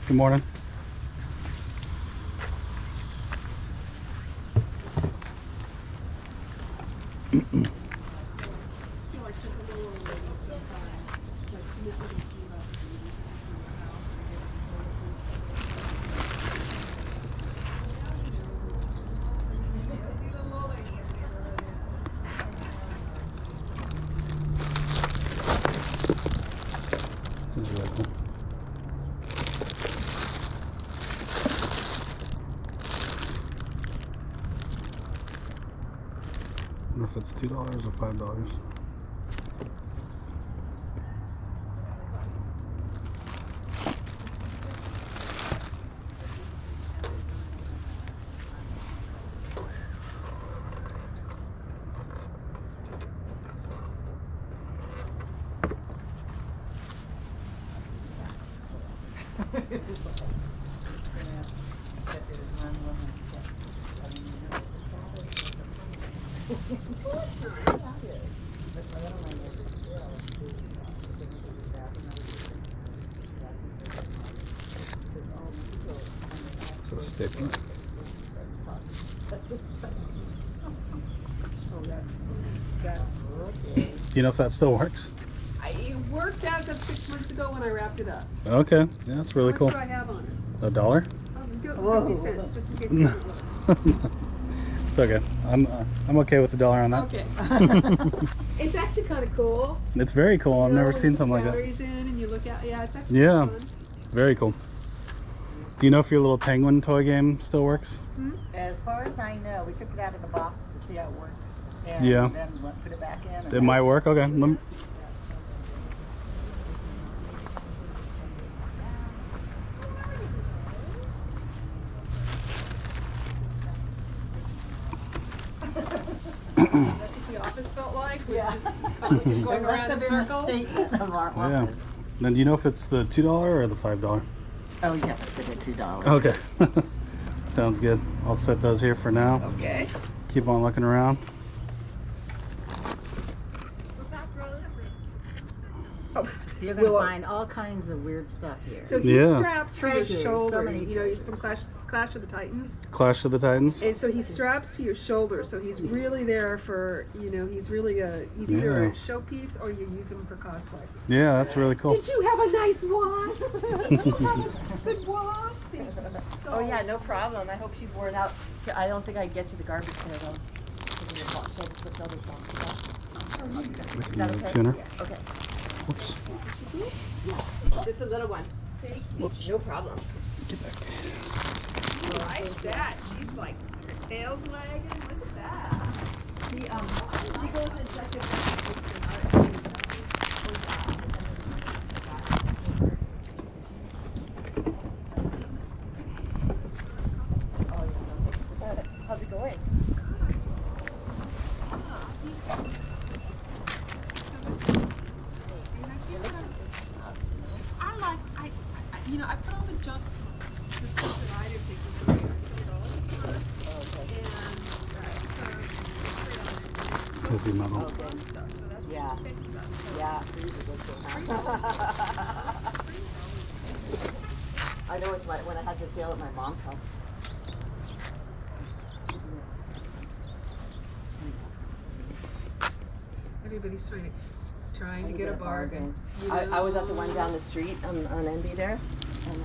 Good morning. This is really cool. I wonder if it's $2 or $5. So sticky. Oh, that's working. Do you know if that still works? It worked as of 6 months ago when I wrapped it up. Okay, yeah, that's really How cool. much do I have on it? $1? Go 50 cents, just in case I don't look. It's okay. I'm okay with $1 on that. Okay. It's actually kind of cool. It's very cool. I've You know, never when seen you something put like that. batteries in and you look at, yeah, it's actually Yeah, fun. very cool. Do you know if your little penguin toy game still works? As far as I know, we took it out of the box to see how it works. And Yeah. then put it back in. It might work. Okay. That's what the office felt like. Was Yeah. just constant going around in circles. Of our Yeah. office. Then do you know if it's the $2 or the $5? Oh, yeah, for the $2. Okay. Sounds good. I'll set those here for now. Okay. Keep on looking around. Oh, You're going to Well, find all kinds of weird stuff here. so he Yeah. straps to your Treasures, so shoulder. many You know, he's from Clash of the Titans. Clash of the Titans. And so he straps to your shoulder, so he's really there for, you know, he's really he's either Yeah. a showpiece or you use him for cosplay. Yeah, that's really cool. Did you have a nice one? Did you have a good one? So, Oh yeah, no problem. I hope she's worn out. I don't think I get to the garbage can though. Because of your box. So I'll just put the other box. We can That use a okay? tuner. Okay. Whoops. Just a little one. No problem. Get back. Nice that. She's like, her tail's wagging. Look at that. She goes in second. How's it going? You know, I put all the junk, the stuff that I didn't think was going to Heavy metal. stuff. So that's Yeah. big stuff. So Yeah, these are good too, huh? I know it's when I had the sale at my mom's house. everybody's trying to get a bargain. You I was at the know? one down the street on NB there. And,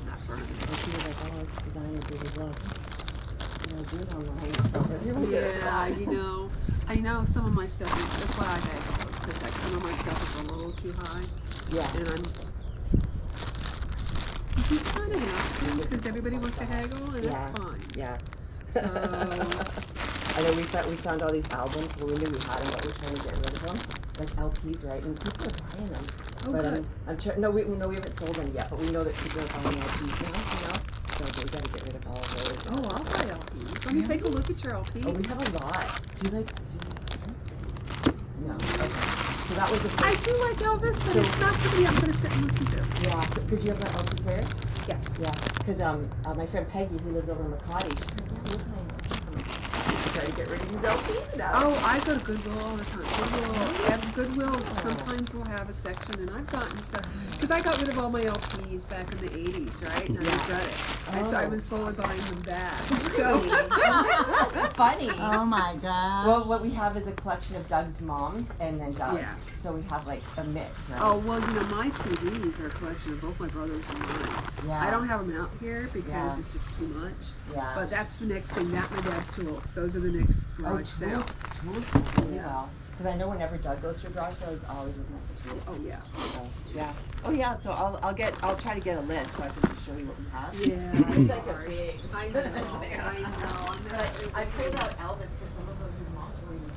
Not for- and she was like, oh, it's designer baby love. You know, do it online or something. Yeah, I know some of my stuff is, that's why I haggle, is because some of my stuff is a little too high. Yeah. And you kind of have to, because everybody wants to haggle, and Yeah. that's fine. Yeah. So, I know we found all these albums, but we knew we had them, but we're trying to get rid of them. Like LPs, right? And people are buying them. Oh, but good. I'm trying. No, we haven't sold them yet, but we know that people are buying LPs now. You know, so we got to get rid of all of those. oh, I'll buy LPs. Let me take a look at your LP. Oh, we have a lot. Do you like? No. Okay. So that was the I first. do like Elvis, but it's not somebody I'm going to sit and listen to. Yeah, because you have an LP player. Yeah. Yeah, because my friend Peggy, who lives over in Makati, she's like, yeah, look at my trying to get rid of these LPs now. Oh, I go to Goodwill all the time. Goodwill sometimes will have a section, and I've gotten stuff because I got rid of all my LPs back in the '80s, right? And I regret it. And so I've been slowly buying them back. So That's funny. Oh my god. Well, what we have is a collection of Doug's moms and then Doug's. Yeah. So we have like a mix, right? oh well, my CDs are a collection of both my brothers and mine. Yeah. I don't have them out here because Yeah. it's just too much. Yeah. But that's the next thing. That my dad's tools. Those are the next garage sale. Tools really well. Because I know whenever Doug goes to a garage sale, he's always looking at the tools. Oh yeah. So, yeah. Oh yeah. So I'll try to get a list so I can just show you what we have. Yeah. It's like a big. I know. I know. But I pulled out Elvis because some of them his mom's were even.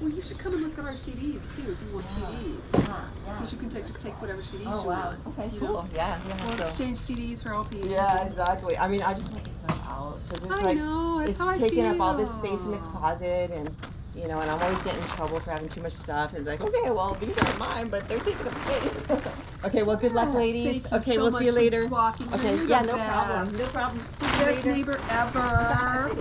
Well, you should come and look at our CDs too if you want CDs. Yeah. Because you can just take whatever CDs Oh you wow. want. Okay. you Cool. know? Yeah. We'll So. exchange CDs for LPs. Yeah, exactly. I mean, I just want the stuff out because it's I like know, that's it's how I taking up all this feel. space in the closet, and you know, and I'm always getting in trouble for having too much stuff. And it's like, okay, well, these aren't mine, but they're taking up space. Okay, well, good luck, ladies. Thank you Okay, so we'll much see you for later. walking. Okay, You're yeah, the no problem. best. No problem. Best neighbor ever.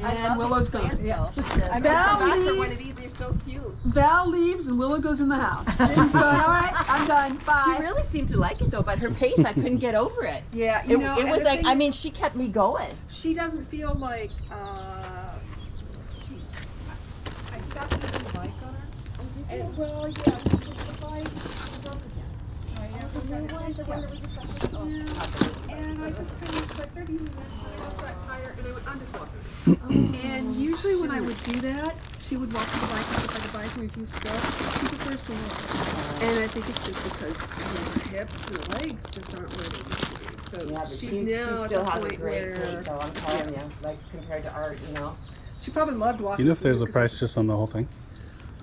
And Willow's gone. Yeah. I I'm Val for one of leaves. these. They're so cute. Val leaves and Willow goes in the house. She's going, all right, I'm done. Bye. She really seemed to like it though, but her pace, I couldn't get over it. Yeah, It, you know, it and was the like, thing I is, mean, she kept me going. she doesn't feel like she. I stopped using the bike on her. And, well, yeah, because the bike broke again. And I just kind of started using this, and I lost that tire, and I went, I'm just walking. And usually when I would do that, she would walk to the bike and sit by the bike and refuse to go. She prefers to walk. And I think it's just because her hips and her legs just aren't where they used to be. So Yeah, but she's she now at still the has a point great where weight though, I'm telling you. Like compared to Art, you know. she probably loved Do walking. you know if there's a because price just on the whole thing?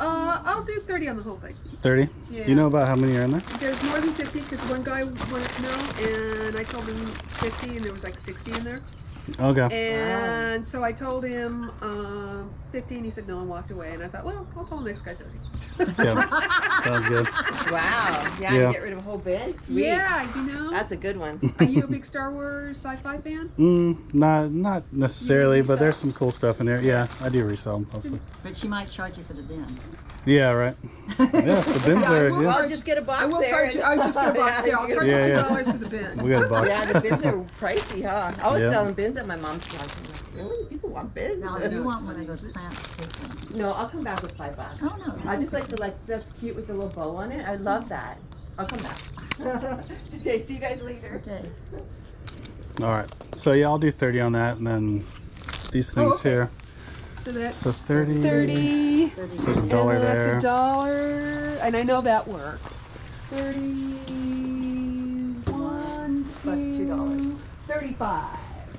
I'll do 30 on the whole thing. 30? Yeah. Do you know about how many are in there? There's more than 50 because one guy wanted to know, and I told him 50, and there was like 60 in there. Okay. And so I told him 50, and he said no and walked away. And I thought, well, I'll tell the next guy 30. Yeah. Sounds good. Wow. Yeah, Yeah. and get rid of a whole bin. Sweet. Yeah, you know. That's a good one. Are you a big Star Wars sci-fi fan? Not necessarily, You but there's resell? some cool stuff in there. Yeah, I do resell mostly. But she might charge you for the bin. Yeah, right. Yeah, the bins Yeah, I are. will Yeah, I'll just get a box I will there. charge you. I'll just get a box Yeah, there. I'll you charge Yeah, you yeah. $2 for the bin. we got a box. Yeah, the bins are pricey, huh? I was Yeah. selling bins at my mom's house. I'm like, really? People want bins? Now, if you want one of those plants, take one. No, I'll come back with $5. Oh, no. I just like the that's cute with the little bow on it. I love that. I'll come back. Okay, see you guys later. Okay. All right. So yeah, I'll do 30 on that, and then these things okay. here. So that's So 30. 30. There's a And dollar that's there. $1. And I know that works. 31 Plus $2. 35.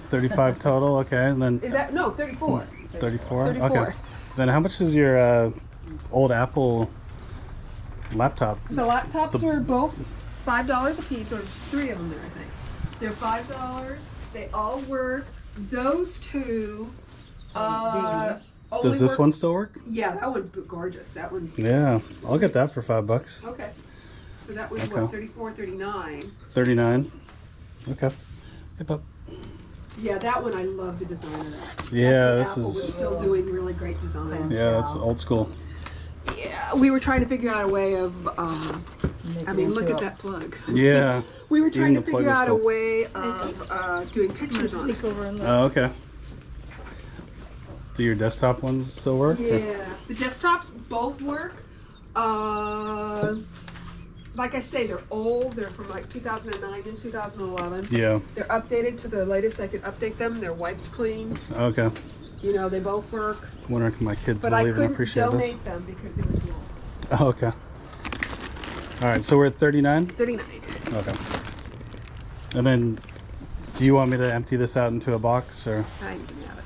35 total. Okay, and then Is that no 34? 34. 34. Okay. Then how much is your old Apple laptop? The laptops The- are both $5 a piece. So there's 3 of them there, I think. They're $5. They all work. Those two. Only Does this work- one still work? Yeah, that one's gorgeous. That one's Yeah, I'll get that for $5. okay. So that was Okay. what 34, 39. 39. Okay. Yep, up. Yeah, that one I love the design of that. Yeah, That's this when Apple was is. still doing really great design. Yeah, that's old school. Yeah, we were trying to figure out a way of. I mean, look at that plug. Yeah. We were trying to Even the plug figure is out a cool. way of doing pictures on it. Oh, okay. Do your desktop ones still work? or- Yeah, the desktops both work. Like I say, they're old. They're from like 2009 and 2011. Yeah. They're updated to the latest I could update them. They're wiped clean. Okay. You know, they both work. Wondering if my kids But will I even couldn't appreciate this. donate them because they were too old. Oh, okay. All right, so we're at 39? 39. Okay. And then, do you want me to empty this out into a box, or? You can have it.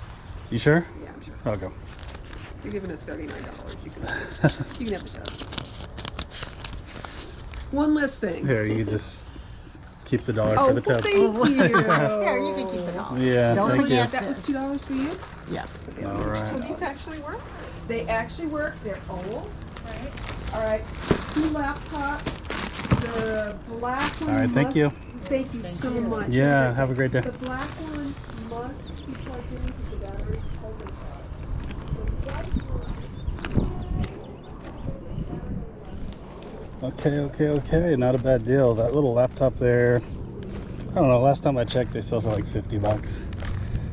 You sure? Yeah, I'm sure. Okay. You're giving us $39. You can have the tub. One less thing. Here, you can just keep the dollar Oh, for the well, tub. thank you. Here, you can keep it all. Yeah, Don't thank forget you. That was $2 for you? Yeah. All right. So these actually work? They actually work. They're old. Right. All right. 2 laptops. The black one. All right, thank you. Thank you so much. Yeah, have a great day. The black one must be plugged in because the battery's totally dead. Okay. Not a bad deal. That little laptop there, I don't know. Last time I checked, they sell for like $50.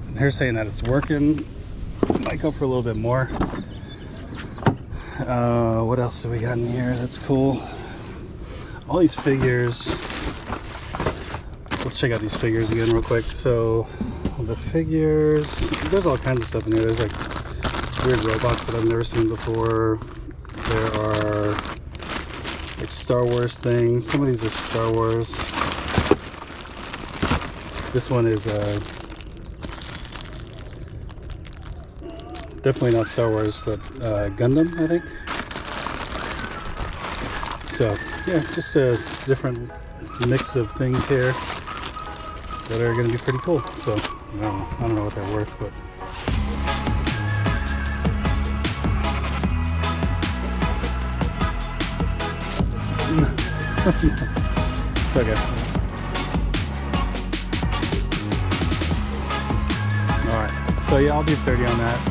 And her saying that it's working. Might go for a little bit more. What else do we got in here? That's cool. All these figures. Let's check out these figures again real quick. So the figures, there's all kinds of stuff in here. There's like weird robots that I've never seen before. There are like Star Wars things. Some of these are Star Wars. This one is definitely not Star Wars, but Gundam, I think. So yeah, just a different mix of things here that are going to be pretty cool. So I don't know what they're worth, but okay. All right. So yeah, I'll do 30 on that.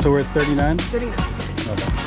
So we're at 39? 39. Okay.